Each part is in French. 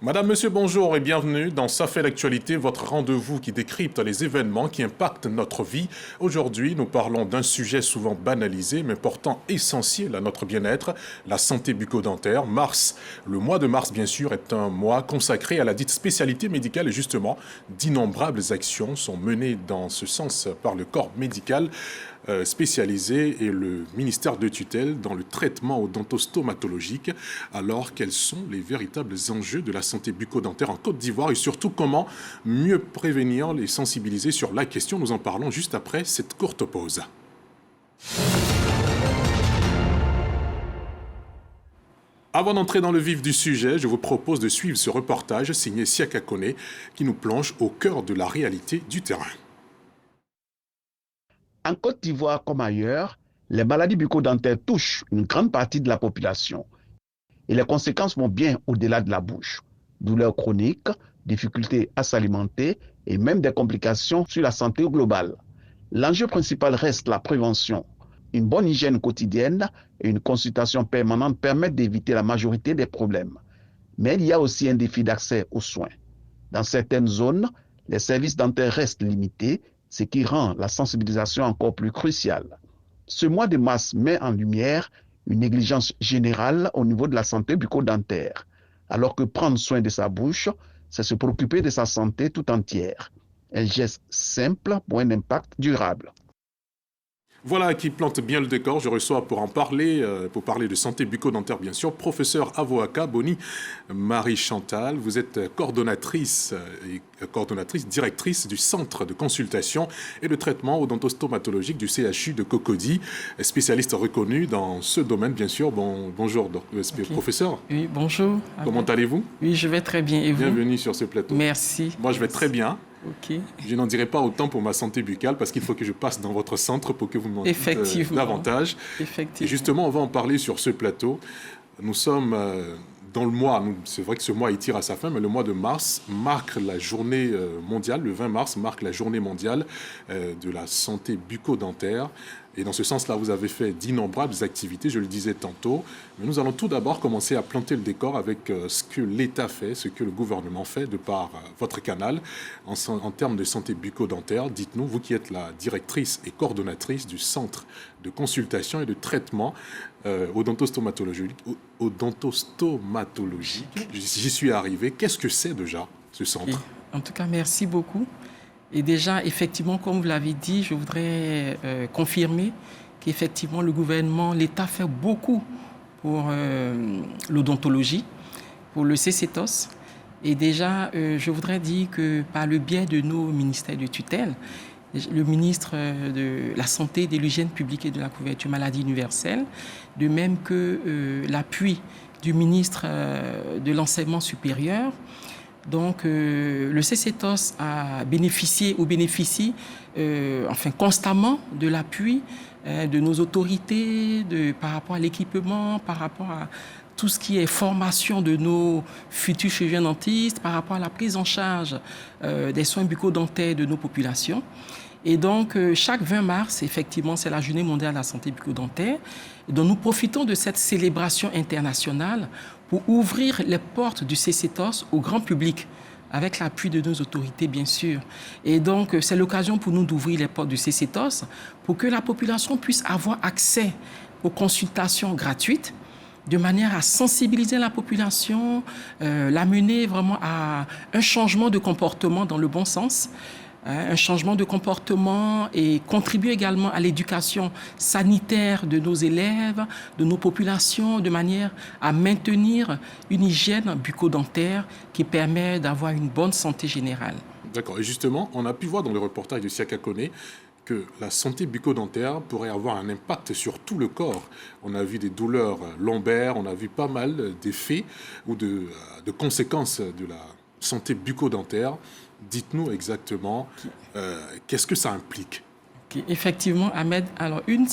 Madame, monsieur, bonjour et bienvenue dans Ça fait l'actualité, votre rendez-vous qui décrypte les événements qui impactent notre vie. Aujourd'hui, nous parlons d'un sujet souvent banalisé, mais pourtant essentiel à notre bien-être, la santé bucco-dentaire. Le mois de mars, bien sûr, est un mois consacré à la dite spécialité médicale et justement, d'innombrables actions sont menées dans ce sens par le corps médical spécialisé et le ministère de tutelle dans le traitement odontostomatologique. Alors, quels sont les véritables enjeux de la santé bucco-dentaire en Côte d'Ivoire et surtout comment mieux prévenir et sensibiliser sur la question? Nous en parlons juste après cette courte pause. Avant d'entrer dans le vif du sujet, je vous propose de suivre ce reportage signé Siaka Kone qui nous plonge au cœur de la réalité du terrain. En Côte d'Ivoire comme ailleurs, les maladies bucco-dentaires touchent une grande partie de la population et les conséquences vont bien au-delà de la bouche. Douleurs chroniques, difficultés à s'alimenter et même des complications sur la santé globale. L'enjeu principal reste la prévention. Une bonne hygiène quotidienne et une consultation permanente permettent d'éviter la majorité des problèmes. Mais il y a aussi un défi d'accès aux soins. Dans certaines zones, les services dentaires restent limités, ce qui rend la sensibilisation encore plus cruciale. Ce mois de mars met en lumière une négligence générale au niveau de la santé bucco-dentaire, alors que prendre soin de sa bouche, c'est se préoccuper de sa santé tout entière. Un geste simple pour un impact durable. Voilà qui plante bien le décor. Je reçois pour parler de santé bucco-dentaire, bien sûr, professeur Avoaka Boni Marie-Chantal. Vous êtes coordonnatrice, directrice du centre de consultation et de traitement odontostomatologique du CHU de Cocody, spécialiste reconnu dans ce domaine, bien sûr. Bonjour, professeur. Oui, bonjour. Comment allez-vous? Oui, je vais très bien. Et vous? Bienvenue sur ce plateau. Merci. Moi, je vais très bien. Okay. Je n'en dirai pas autant pour ma santé buccale parce qu'il faut que je passe dans votre centre pour que vous m'en dites davantage. Effectivement. Et justement, on va en parler sur ce plateau. Nous sommes dans le mois, c'est vrai que ce mois il tire à sa fin, mais le mois de mars marque la journée mondiale, le 20 mars marque la journée mondiale de la santé bucco-dentaire. Et dans ce sens-là, vous avez fait d'innombrables activités, je le disais tantôt. Mais nous allons tout d'abord commencer à planter le décor avec ce que l'État fait, ce que le gouvernement fait de par votre canal en termes de santé bucco-dentaire. Dites-nous, vous qui êtes la directrice et coordonnatrice du centre de consultation et de traitement odontostomatologique. J'y suis arrivé. Qu'est-ce que c'est déjà, ce centre? Et, en tout cas, merci beaucoup. Et déjà, effectivement, comme vous l'avez dit, je voudrais confirmer qu'effectivement, le gouvernement, l'État fait beaucoup pour l'odontologie, pour le CCTOS. Et déjà, je voudrais dire que par le biais de nos ministères de tutelle, le ministre de la Santé, de l'Hygiène publique et de la couverture maladie universelle, de même que l'appui du ministre de l'Enseignement supérieur. Donc, le CCTOS a bénéficié ou bénéficie constamment de l'appui de nos autorités par rapport à l'équipement, par rapport à tout ce qui est formation de nos futurs chirurgiens dentistes, par rapport à la prise en charge des soins bucco-dentaires de nos populations. Et donc, chaque 20 mars, effectivement, c'est la Journée mondiale de la santé bucco-dentaire. Donc, nous profitons de cette célébration internationale pour ouvrir les portes du CCTOS au grand public, avec l'appui de nos autorités, bien sûr. Et donc, c'est l'occasion pour nous d'ouvrir les portes du CCTOS pour que la population puisse avoir accès aux consultations gratuites, de manière à sensibiliser la population, l'amener vraiment à un changement de comportement dans le bon sens, un changement de comportement et contribuer également à l'éducation sanitaire de nos élèves, de nos populations, de manière à maintenir une hygiène bucco-dentaire qui permet d'avoir une bonne santé générale. D'accord. Et justement, on a pu voir dans le reportage de Siaka Kone que la santé bucco-dentaire pourrait avoir un impact sur tout le corps. On a vu des douleurs lombaires, on a vu pas mal d'effets ou de conséquences de la santé bucco-dentaire. Dites-nous exactement qu'est-ce que ça implique. Effectivement, Ahmed, alors une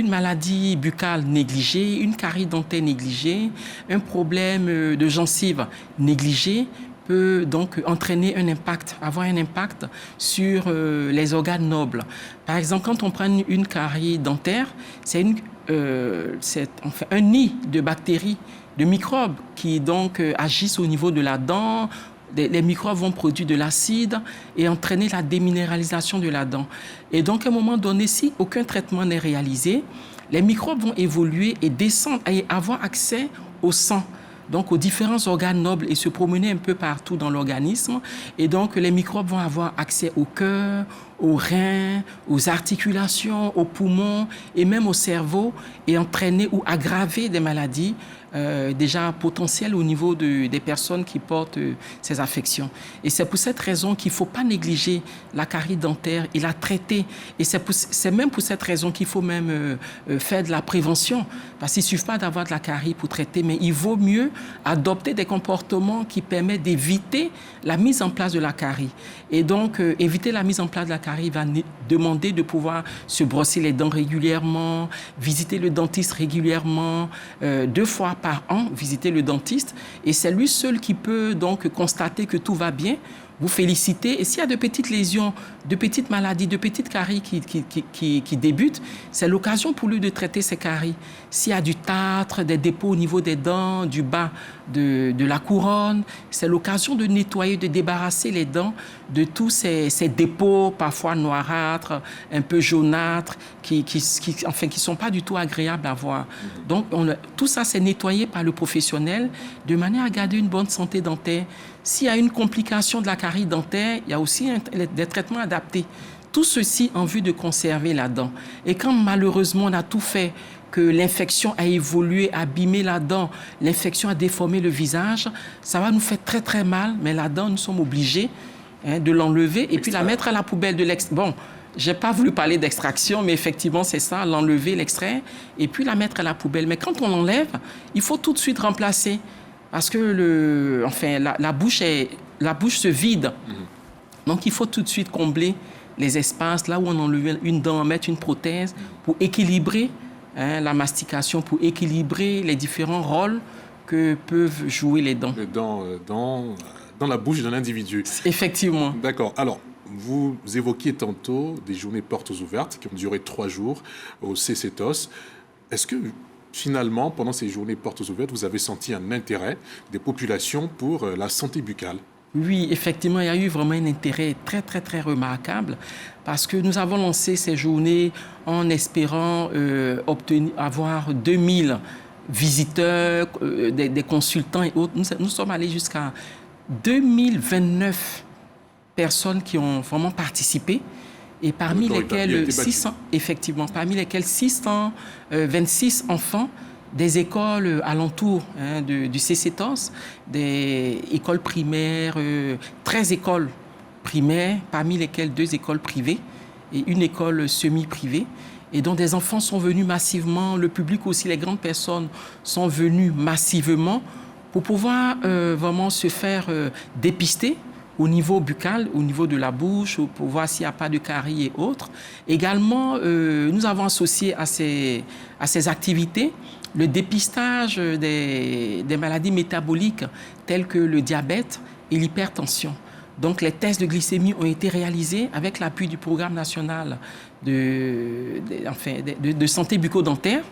maladie buccale négligée, une carie dentaire négligée, un problème de gencive négligé peut donc avoir un impact sur les organes nobles. Par exemple, quand on prend une carie dentaire, c'est un nid de bactéries microbes qui donc agissent au niveau de la dent. Les microbes vont produire de l'acide et entraîner la déminéralisation de la dent. Et donc, à un moment donné, si aucun traitement n'est réalisé, les microbes vont évoluer et descendre et avoir accès au sang, donc aux différents organes nobles et se promener un peu partout dans l'organisme. Et donc, les microbes vont avoir accès au cœur, aux reins, aux articulations, aux poumons et même au cerveau et entraîner ou aggraver des maladies déjà potentielles au niveau des personnes qui portent ces affections. Et c'est pour cette raison qu'il ne faut pas négliger la carie dentaire et la traiter. Et c'est même pour cette raison qu'il faut même faire de la prévention. Parce qu'il ne suffit pas d'avoir de la carie pour traiter, mais il vaut mieux adopter des comportements qui permettent d'éviter la mise en place de la carie. Et donc, éviter la mise en place de la carie va demander de pouvoir se brosser les dents régulièrement, visiter le dentiste régulièrement, 2 fois par an, visiter le dentiste. Et c'est lui seul qui peut donc constater que tout va bien, vous féliciter. Et s'il y a de petites lésions, de petites maladies, de petites caries qui débutent, c'est l'occasion pour lui de traiter ces caries. S'il y a du tartre, des dépôts au niveau des dents, du bas de la couronne, c'est l'occasion de nettoyer, de débarrasser les dents de tous ces dépôts, parfois noirâtres, un peu jaunâtres, qui sont pas du tout agréables à voir. Donc, tout ça, c'est nettoyé par le professionnel de manière à garder une bonne santé dentaire. S'il y a une complication de la carie dentaire, il y a aussi des traitements adaptés. Tout ceci en vue de conserver la dent. Et quand malheureusement on a tout fait, que l'infection a évolué, abîmé la dent, l'infection a déformé le visage, ça va nous faire très très mal, mais la dent, nous sommes obligés de l'enlever et puis la mettre à la poubelle de l'extraire. Bon, j'ai pas voulu parler d'extraction, mais effectivement c'est ça, l'enlever, l'extraire et puis la mettre à la poubelle. Mais quand on l'enlève, il faut tout de suite remplacer. Parce que la bouche se vide. Donc, il faut tout de suite combler les espaces, là où on enlève une dent, mettre une prothèse pour équilibrer la mastication, pour équilibrer les différents rôles que peuvent jouer les dents. Les dents dans la bouche d'un individu. Effectivement. D'accord. Alors, vous évoquiez tantôt des journées portes ouvertes qui ont duré 3 jours au CCTOS. Est-ce que finalement, pendant ces journées portes ouvertes, vous avez senti un intérêt des populations pour la santé buccale? Oui, effectivement, il y a eu vraiment un intérêt très, très, très remarquable parce que nous avons lancé ces journées en espérant avoir 2000 visiteurs, des consultants et autres. Nous sommes allés jusqu'à 2029 personnes qui ont vraiment participé. Et parmi lesquels 626 enfants des écoles alentours du CCTOS, des écoles primaires, 13 écoles primaires, parmi lesquelles 2 écoles privées et une école semi-privée. Et dont des enfants sont venus massivement, le public aussi, les grandes personnes sont venues massivement pour pouvoir vraiment se faire dépister au niveau buccal, au niveau de la bouche, pour voir s'il n'y a pas de caries et autres. Également, nous avons associé à ces activités le dépistage des maladies métaboliques telles que le diabète et l'hypertension. Donc, les tests de glycémie ont été réalisés avec l'appui du programme national de santé bucco-dentaire.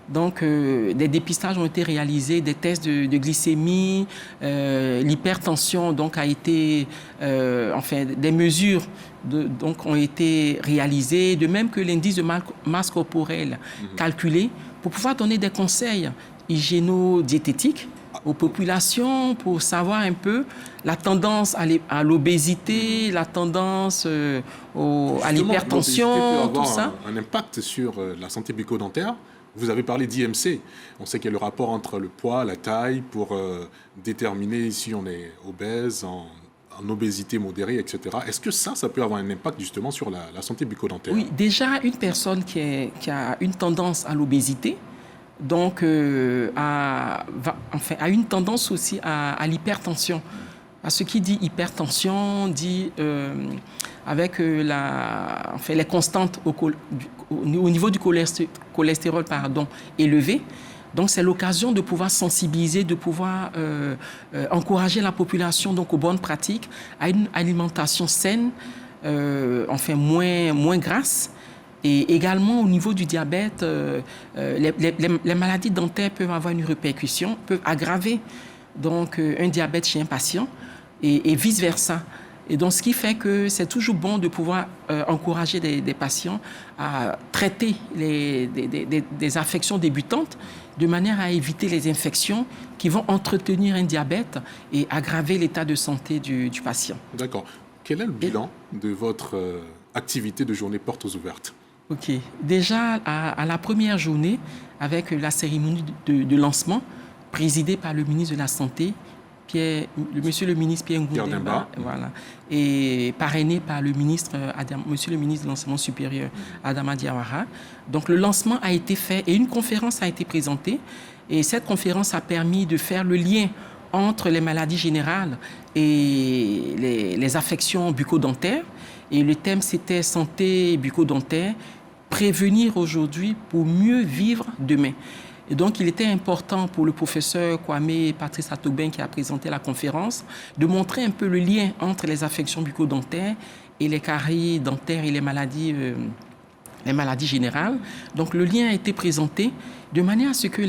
Donc, des dépistages ont été réalisés, des tests de glycémie, l'hypertension donc a été, des mesures donc ont été réalisées, de même que l'indice de masse corporelle calculé pour pouvoir donner des conseils hygiéno-diététiques aux populations pour savoir un peu la tendance à l'obésité, la tendance à l'hypertension, tout ça. Un impact sur la santé bucco-dentaire. Vous avez parlé d'IMC. On sait qu'il y a le rapport entre le poids, la taille, pour déterminer si on est obèse, en obésité modérée, etc. Est-ce que ça peut avoir un impact justement sur la santé bucco-dentaire? Oui, déjà, une personne qui a une tendance à l'obésité, donc a une tendance aussi à l'hypertension. Ce qui dit hypertension dit avec les constantes au niveau du cholestérol élevé. Donc, c'est l'occasion de pouvoir sensibiliser, de pouvoir encourager la population donc, aux bonnes pratiques, à une alimentation saine, moins grasse, Et également, au niveau du diabète, les maladies dentaires peuvent avoir une répercussion, peuvent aggraver donc, un diabète chez un patient et vice-versa. Et donc, ce qui fait que c'est toujours bon de pouvoir encourager des patients à traiter des affections débutantes de manière à éviter les infections qui vont entretenir un diabète et aggraver l'état de santé du patient. D'accord. Quel est le bilan de votre activité de journée portes ouvertes? OK. Déjà, à la première journée, avec la cérémonie de lancement, présidée par le ministre de la Santé, Monsieur le ministre Pierre Ngundemba, voilà, et parrainé par le ministre Monsieur le ministre de l'Enseignement supérieur, Adama Diawara. Donc le lancement a été fait et une conférence a été présentée. Et cette conférence a permis de faire le lien entre les maladies générales et les affections bucco-dentaires. Et le thème, c'était santé bucco-dentaire, prévenir aujourd'hui pour mieux vivre demain. Et donc, il était important pour le professeur Kwame Patrice Atogben, qui a présenté la conférence, de montrer un peu le lien entre les affections bucco-dentaires et les caries dentaires et les maladies générales. Donc, le lien a été présenté de manière à ce que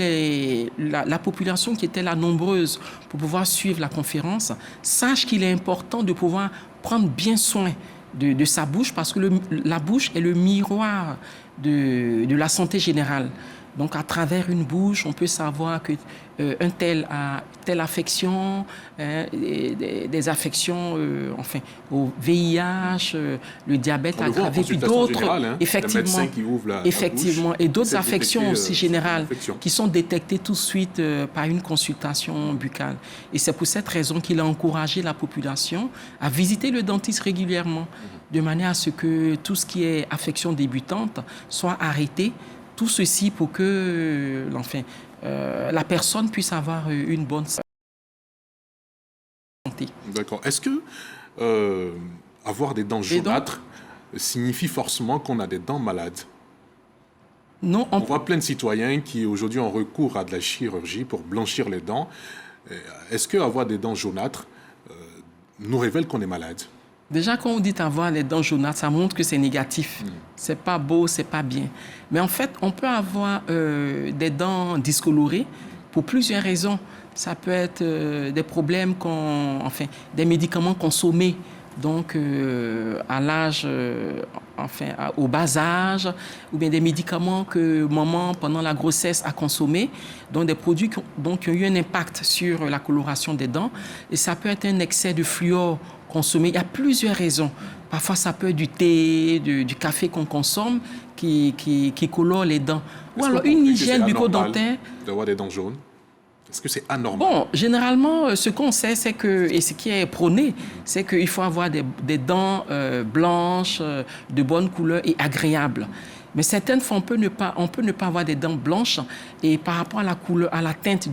la population qui était là nombreuse pour pouvoir suivre la conférence sache qu'il est important de pouvoir prendre bien soin de sa bouche, parce que la bouche est le miroir de la santé générale. Donc, à travers une bouche, on peut savoir qu'un tel a telle affection, des affections, enfin, au VIH, le diabète aggravé, puis d'autres, effectivement, et d'autres affections aussi générales qui sont détectées tout de suite par une consultation buccale. Et c'est pour cette raison qu'il a encouragé la population à visiter le dentiste régulièrement, de manière à ce que tout ce qui est affection débutante soit arrêté. Tout ceci pour que la personne puisse avoir une bonne santé. D'accord. Est-ce que avoir des dents jaunâtres signifie forcément qu'on a des dents malades? Non. On voit plein de citoyens qui aujourd'hui ont recours à de la chirurgie pour blanchir les dents. Est-ce qu'avoir des dents jaunâtres nous révèle qu'on est malade? Déjà, quand on dit avoir les dents jaunâtres, ça montre que c'est négatif. C'est pas beau, c'est pas bien. Mais en fait, on peut avoir des dents discolorées pour plusieurs raisons. Ça peut être des problèmes, des médicaments consommés, donc à l'âge, au bas âge, ou bien des médicaments que maman, pendant la grossesse, a consommés, donc des produits qui ont eu un impact sur la coloration des dents. Et ça peut être un excès de fluor consommé. Il y a plusieurs raisons. Parfois, ça peut être du thé, du café qu'on consomme qui colore les dents. Ou alors une hygiène bucco-dentaire. D'avoir des dents jaunes? Est-ce que c'est anormal? Bon, généralement, ce qu'on sait, c'est que, et ce qui est prôné, c'est qu'il faut avoir des dents blanches, de bonne couleur et agréables. Mais certaines fois, on peut ne pas avoir des dents blanches, et par rapport à la couleur, à la teinte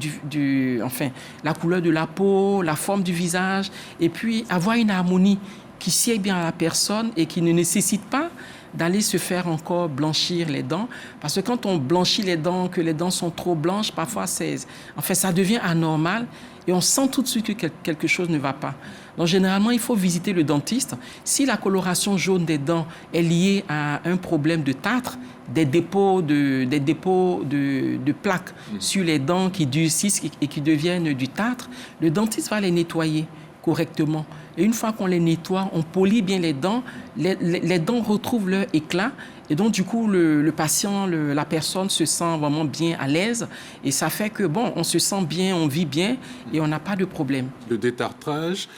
la couleur de la peau, la forme du visage, et puis avoir une harmonie qui sied bien à la personne et qui ne nécessite pas d'aller se faire encore blanchir les dents. Parce que quand on blanchit les dents, que les dents sont trop blanches, parfois ça devient anormal et on sent tout de suite que quelque chose ne va pas. Donc généralement, il faut visiter le dentiste. Si la coloration jaune des dents est liée à un problème de tartre, des dépôts de plaques sur les dents qui durcissent et qui deviennent du tartre, le dentiste va les nettoyer correctement. Et une fois qu'on les nettoie, on polit bien les dents, les dents retrouvent leur éclat. Et donc, du coup, le patient, la personne se sent vraiment bien à l'aise. Et ça fait que, on se sent bien, on vit bien et on n'a pas de problème. Le détartrage,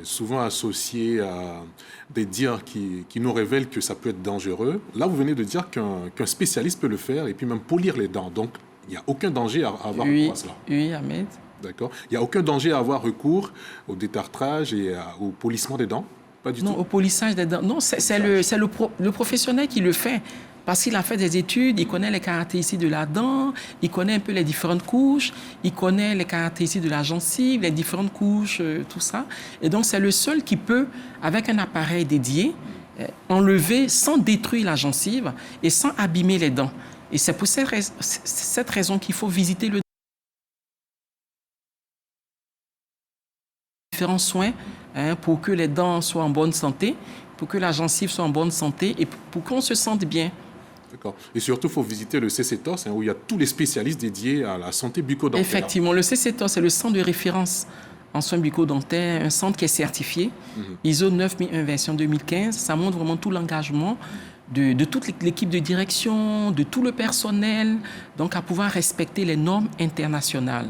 souvent associé à des dires qui nous révèlent que ça peut être dangereux. Là, vous venez de dire qu'un spécialiste peut le faire et puis même polir les dents. Donc, il n'y a aucun danger à avoir recours à cela. Oui, Ahmed. D'accord. Il n'y a aucun danger à avoir recours au détartrage et au polissement des dents? Pas du tout. Non, au polissage des dents. Non, c'est le professionnel qui le fait. Parce qu'il a fait des études, il connaît les caractéristiques de la dent, il connaît un peu les différentes couches, il connaît les caractéristiques de la gencive, les différentes couches, tout ça. Et donc, c'est le seul qui peut, avec un appareil dédié, enlever sans détruire la gencive et sans abîmer les dents. Et c'est pour cette raison qu'il faut visiter le différents soins pour que les dents soient en bonne santé, pour que la gencive soit en bonne santé et pour qu'on se sente bien. D'accord. Et surtout, il faut visiter le CCTOS, où il y a tous les spécialistes dédiés à la santé bucco-dentaire. Effectivement, le CCTOS, c'est le centre de référence en soins bucco-dentaires, un centre qui est certifié, ISO 9001 version 2015. Ça montre vraiment tout l'engagement de toute l'équipe de direction, de tout le personnel, donc à pouvoir respecter les normes internationales.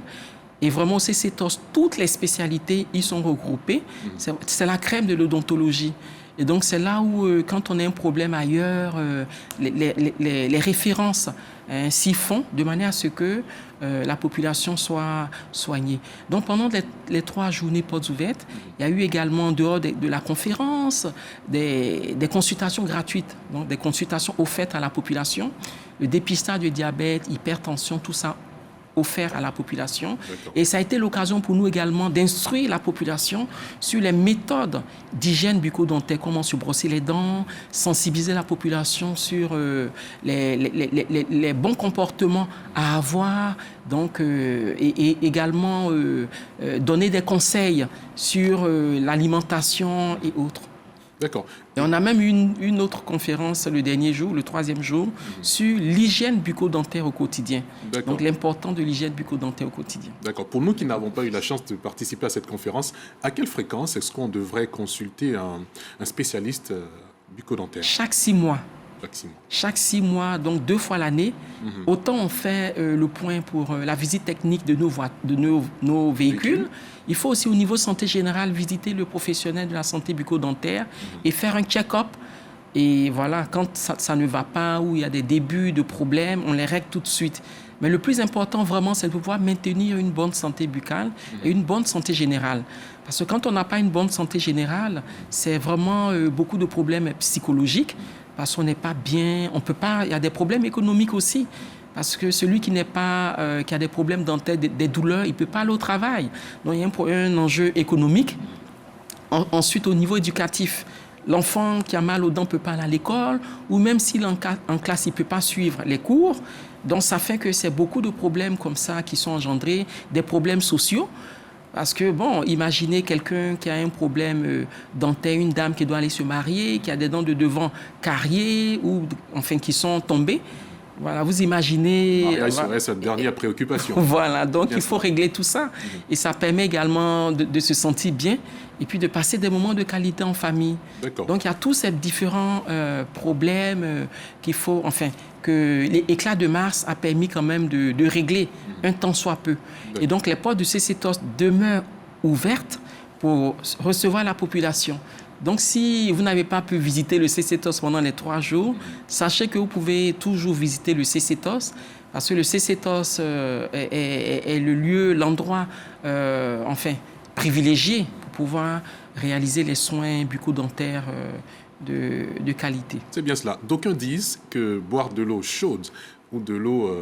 Et vraiment, au CCTOS, toutes les spécialités y sont regroupées. C'est la crème de l'odontologie. Et donc, c'est là où, quand on a un problème ailleurs, les références s'y font de manière à ce que la population soit soignée. Donc, pendant les 3 journées portes ouvertes, il y a eu également, en dehors de la conférence, des consultations gratuites, donc des consultations offertes à la population, le dépistage de diabète, hypertension, tout ça offert à la population. Et ça a été l'occasion pour nous également d'instruire la population sur les méthodes d'hygiène bucco-dentaire, comment se brosser les dents, sensibiliser la population sur les bons comportements à avoir, donc, et également donner des conseils sur l'alimentation et autres. D'accord. Et on a même eu une autre conférence le dernier jour, le 3e jour, sur l'hygiène bucco-dentaire au quotidien. Donc l'importance de l'hygiène bucco-dentaire au quotidien. D'accord. Pour nous qui n'avons pas eu la chance de participer à cette conférence, à quelle fréquence est-ce qu'on devrait consulter un spécialiste bucco-dentaire? Chaque 6 mois. Chaque 6 mois, donc 2 fois l'année. Autant on fait le point pour la visite technique de nos véhicules. Il faut aussi au niveau santé générale visiter le professionnel de la santé bucco-dentaire et faire un check-up. Et voilà, quand ça ne va pas ou il y a des débuts de problèmes, on les règle tout de suite. Mais le plus important vraiment, c'est de pouvoir maintenir une bonne santé buccale et une bonne santé générale. Parce que quand on n'a pas une bonne santé générale, c'est vraiment beaucoup de problèmes psychologiques. Parce qu'on n'est pas bien, on peut pas. Il y a des problèmes économiques aussi, parce que celui qui a des problèmes dentaires, des douleurs, il peut pas aller au travail. Donc il y a un enjeu économique. Ensuite, au niveau éducatif, l'enfant qui a mal aux dents peut pas aller à l'école, ou même s'il est en classe, il peut pas suivre les cours. Donc ça fait que c'est beaucoup de problèmes comme ça qui sont engendrés, des problèmes sociaux. Parce que, bon, imaginez quelqu'un qui a un problème dentaire, une dame qui doit aller se marier, qui a des dents de devant carriées ou, enfin, qui sont tombées. Voilà, vous imaginez... Là, il serait cette dernière préoccupation. Voilà, donc il faut régler tout ça. Et ça permet également de se sentir bien et puis de passer des moments de qualité en famille. Donc il y a tous ces différents problèmes qu'il faut... Enfin, que l'éclat de Mars a permis quand même de régler un tant soit peu. Et donc les portes du CCTOS demeurent ouvertes pour recevoir la population. Donc si vous n'avez pas pu visiter le CCTOS pendant les 3 jours, sachez que vous pouvez toujours visiter le CCTOS, parce que le CCTOS est le lieu, l'endroit enfin, privilégié pour pouvoir réaliser les soins bucco-dentaires de qualité. C'est bien cela. D'aucuns disent que boire de l'eau chaude ou de l'eau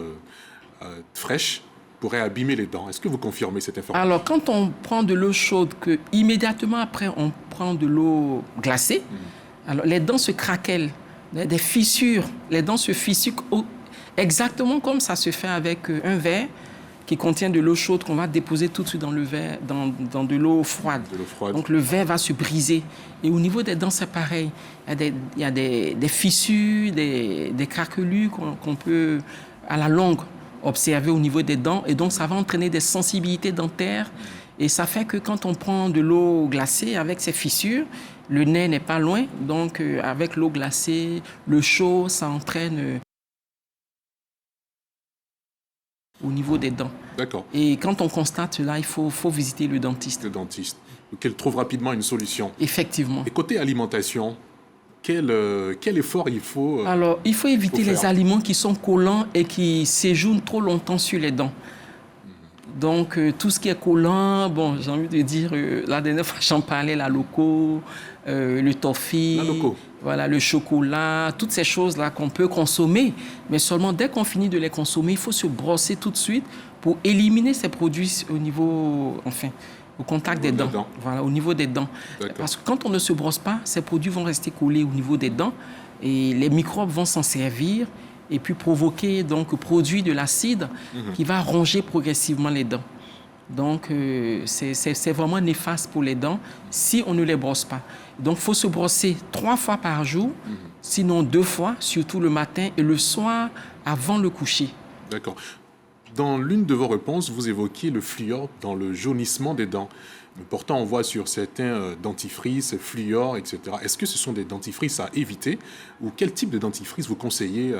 fraîche pourrait abîmer les dents. Est-ce que vous confirmez cette information? Alors, quand on prend de l'eau chaude, que immédiatement après, on prend de l'eau glacée, alors les dents se craquellent, des fissures, les dents se fissurent exactement comme ça se fait avec un verre qui contient de l'eau chaude qu'on va déposer tout de suite dans le verre, dans de l'eau froide. Donc le verre va se briser. Et au niveau des dents, c'est pareil. Il y a des fissures, des craquelures qu'on peut, à la longue, observer au niveau des dents. Et donc, ça va entraîner des sensibilités dentaires. Et ça fait que quand on prend de l'eau glacée avec ces fissures, le nez n'est pas loin. Donc, avec l'eau glacée, le chaud, ça entraîne... au niveau des dents. D'accord. Et quand on constate cela, il faut visiter le dentiste. Le dentiste. Qu'elle trouve rapidement une solution. Effectivement. Et côté alimentation, quel effort il faut Alors, il faut éviter les aliments qui sont collants et qui séjournent trop longtemps sur les dents. Donc, tout ce qui est collant, bon, j'ai envie de dire, la dernière fois, j'en parlais, la loco, le toffee, voilà, le chocolat, toutes ces choses-là qu'on peut consommer. Mais seulement dès qu'on finit de les consommer, il faut se brosser tout de suite pour éliminer ces produits au niveau, enfin, au contact des dents. Voilà, au niveau des dents. Parce que quand on ne se brosse pas, ces produits vont rester collés au niveau des dents et les microbes vont s'en servir et puis provoquer, donc, produit de l'acide qui va ronger progressivement les dents. Donc, c'est vraiment néfaste pour les dents si on ne les brosse pas. Donc, il faut se brosser 3 fois par jour, sinon 2 fois, surtout le matin et le soir avant le coucher. D'accord. Dans l'une de vos réponses, vous évoquiez le fluor dans le jaunissement des dents. Mais pourtant, on voit sur certains dentifrices, fluor, etc. Est-ce que ce sont des dentifrices à éviter ou quel type de dentifrice vous conseillez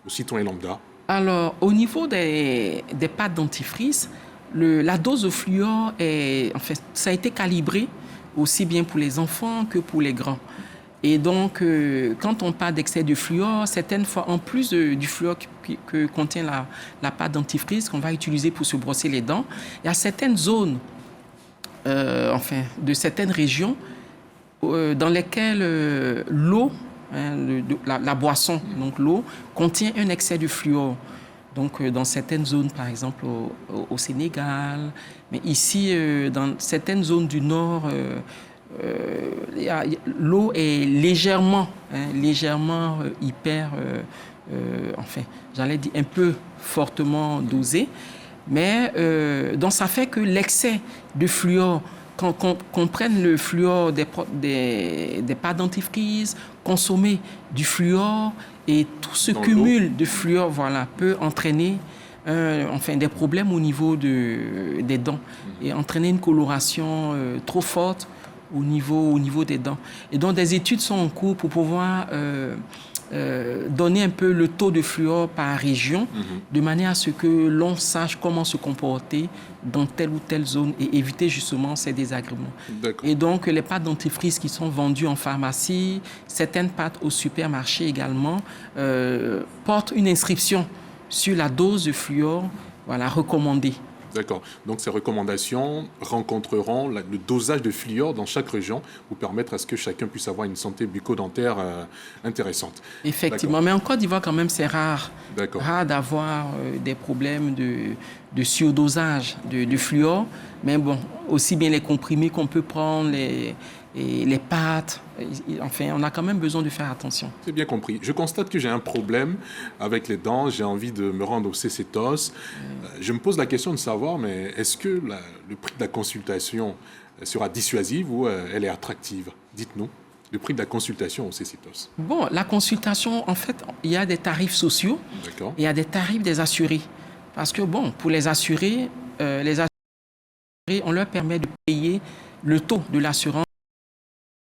aux citoyens lambda? Alors, au niveau des pâtes dentifrice, la dose de fluor, ça a été calibré aussi bien pour les enfants que pour les grands. Et donc, quand on parle d'excès de fluor, certaines fois, en plus du fluor que contient la pâte dentifrice qu'on va utiliser pour se brosser les dents, il y a certaines zones, de certaines régions dans lesquelles l'eau, la boisson, donc l'eau, contient un excès de fluor. Donc, dans certaines zones, par exemple au Sénégal, mais ici, dans certaines zones du nord, l'eau est légèrement j'allais dire un peu fortement dosée. Mais donc, ça fait que l'excès de fluor, qu'on prenne le fluor des pâtes dentifrice, consommer du fluor et tout ce cumul de fluor, peut entraîner des problèmes au niveau des dents et entraîner une coloration trop forte au niveau des dents. Et donc, des études sont en cours pour pouvoir donner un peu le taux de fluor par région, de manière à ce que l'on sache comment se comporter dans telle ou telle zone et éviter justement ces désagréments. Et donc, les pâtes dentifrice qui sont vendues en pharmacie, certaines pâtes au supermarché également, portent une inscription sur la dose de fluor recommandée. D'accord. Donc, ces recommandations rencontreront le dosage de fluor dans chaque région pour permettre à ce que chacun puisse avoir une santé bucco-dentaire intéressante. Effectivement. Mais en Côte d'Ivoire, quand même, c'est rare d'avoir des problèmes de surdosage de fluor. Mais bon, aussi bien les comprimés qu'on peut prendre, les pâtes, on a quand même besoin de faire attention. C'est bien compris. Je constate que j'ai un problème avec les dents. J'ai envie de me rendre au CCTOS. Je me pose la question de savoir, mais est-ce que le prix de la consultation sera dissuasive ou elle est attractive? Dites-nous, le prix de la consultation au CCTOS. Bon, la consultation, en fait, il y a des tarifs sociaux. D'accord. Il y a des tarifs des assurés. Parce que, bon, pour les assurés, on leur permet de payer le taux de l'assurance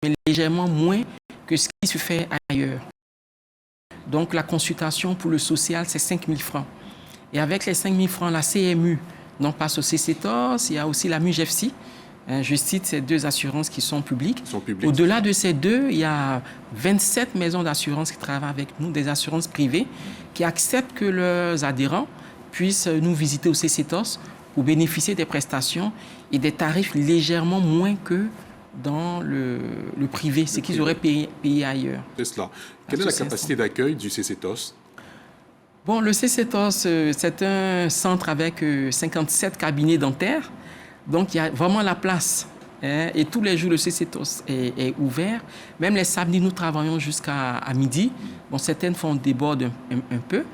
mais légèrement moins que ce qui se fait ailleurs. Donc, la consultation pour le social, c'est 5 000 francs. Et avec les 5 000 francs, la CMU donc passe au CCTOS. Il y a aussi la MUGEFSI. Je cite ces 2 assurances qui sont publiques. Au-delà de ces 2, il y a 27 maisons d'assurance qui travaillent avec nous, des assurances privées, qui acceptent que leurs adhérents puissent nous visiter au CCTOS pour bénéficier des prestations et des tarifs légèrement moins que dans le privé, ce qu'ils auraient payé ailleurs. C'est cela. Quelle est la capacité d'accueil du CCTOS? Bon, le CCTOS, c'est un centre avec 57 cabinets dentaires. Donc, il y a vraiment la place. Et tous les jours, le CCTOS est ouvert. Même les samedis, nous travaillons jusqu'à midi. Bon, certaines fois, on déborde un peu.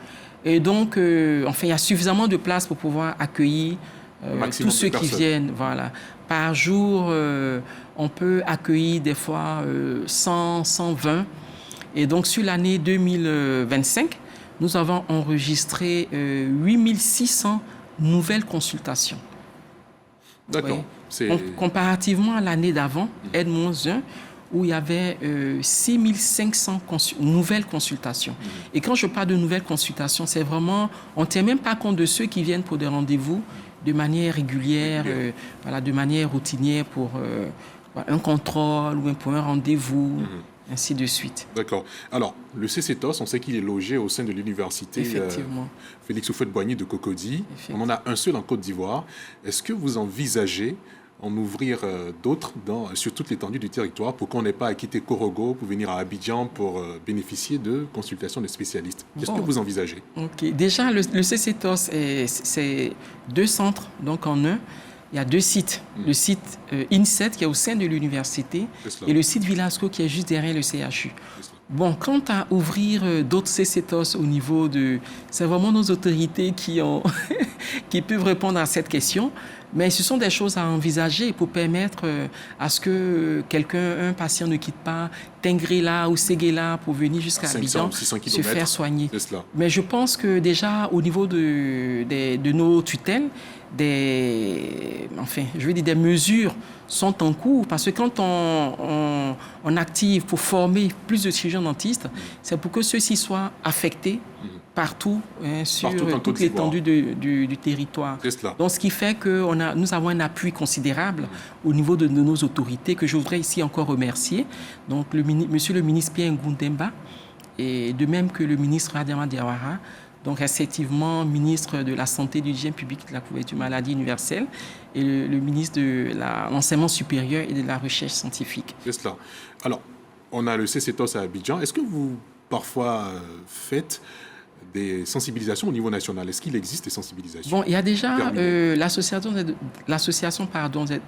Et donc, il y a suffisamment de place pour pouvoir accueillir tous ceux qui viennent. Par jour, on peut accueillir des fois 100, 120. Et donc, sur l'année 2025, nous avons enregistré 8600 nouvelles consultations. D'accord. Comparativement à l'année d'avant, N-1, où il y avait 6500 nouvelles consultations. Et quand je parle de nouvelles consultations, c'est vraiment, on ne tient même pas compte de ceux qui viennent pour des rendez-vous de manière régulière, de manière routinière pour un contrôle ou pour un rendez-vous, ainsi de suite. D'accord. Alors, le CCTOS, on sait qu'il est logé au sein de l'université Félix Houphouët-Boigny de Cocody. On en a un seul en Côte d'Ivoire. Est-ce que vous envisagez en ouvrir d'autres sur toute l'étendue du territoire pour qu'on n'ait pas à quitter Korogo pour venir à Abidjan pour bénéficier de consultations de spécialistes? Qu'est-ce que vous envisagez? Déjà, le CCTOS, c'est 2 centres donc en un. Il y a 2 sites. Le site INSET qui est au sein de l'université et le site Villasco qui est juste derrière le CHU. Bon, quant à ouvrir d'autres CCTOS au niveau de... C'est vraiment nos autorités qui peuvent répondre à cette question. Mais ce sont des choses à envisager pour permettre à ce que un patient ne quitte pas Tengrela ou Séguéla pour venir jusqu'à Abidjan se faire soigner. Mais je pense que déjà au niveau de nos tutelles, des mesures sont en cours parce que quand on active pour former plus de chirurgiens dentistes, c'est pour que ceux-ci soient affectés partout sur toute l'étendue du territoire. Donc, ce qui fait que nous avons un appui considérable au niveau de nos autorités que je voudrais ici encore remercier. Donc, Monsieur le ministre Pierre Ngundemba et de même que le ministre Adama Diawara, donc effectivement ministre de la Santé, de l'Hygiène publique et de la couverture maladie universelle et le ministre de l'enseignement supérieur et de la recherche scientifique. C'est cela. Alors, on a le CCTOS à Abidjan. Est-ce que vous, parfois, faites des sensibilisations au niveau national? Est-ce qu'il existe des sensibilisations? Bon, il y a déjà l'association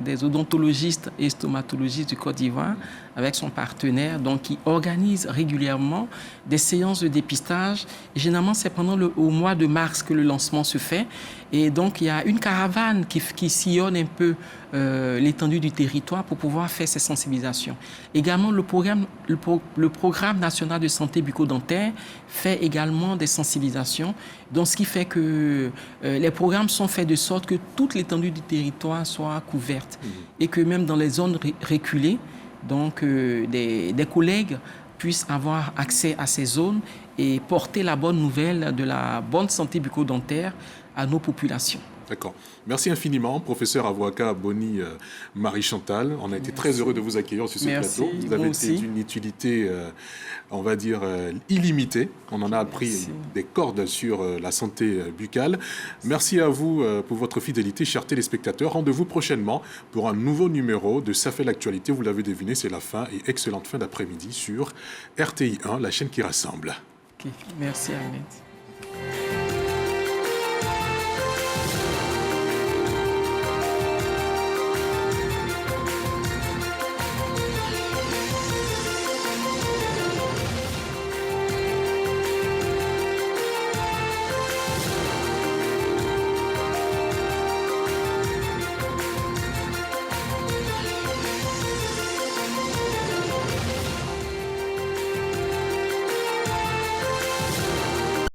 des odontologistes et stomatologistes du Côte d'Ivoire avec son partenaire, donc qui organise régulièrement des séances de dépistage. Et généralement, c'est au mois de mars que le lancement se fait. Et donc, il y a une caravane qui sillonne un peu l'étendue du territoire pour pouvoir faire ces sensibilisations. Également, le programme national de santé bucco-dentaire fait également des sensibilisations. Donc, ce qui fait que les programmes sont faits de sorte que toute l'étendue du territoire soit couverte. Et que même dans les zones reculées, donc des collègues puissent avoir accès à ces zones et porter la bonne nouvelle de la bonne santé bucco-dentaire à nos populations. D'accord. Merci infiniment, professeur Abouaka Boni Marie-Chantal. On a été très heureux de vous accueillir sur ce plateau. Vous avez été d'une utilité, on va dire, illimitée. On en a appris des cordes sur la santé buccale. Merci à vous pour votre fidélité, chers téléspectateurs. Rendez-vous prochainement pour un nouveau numéro de Ça fait l'actualité. Vous l'avez deviné, c'est la fin et excellente fin d'après-midi sur RTI 1, la chaîne qui rassemble. Okay. Merci Ahmed.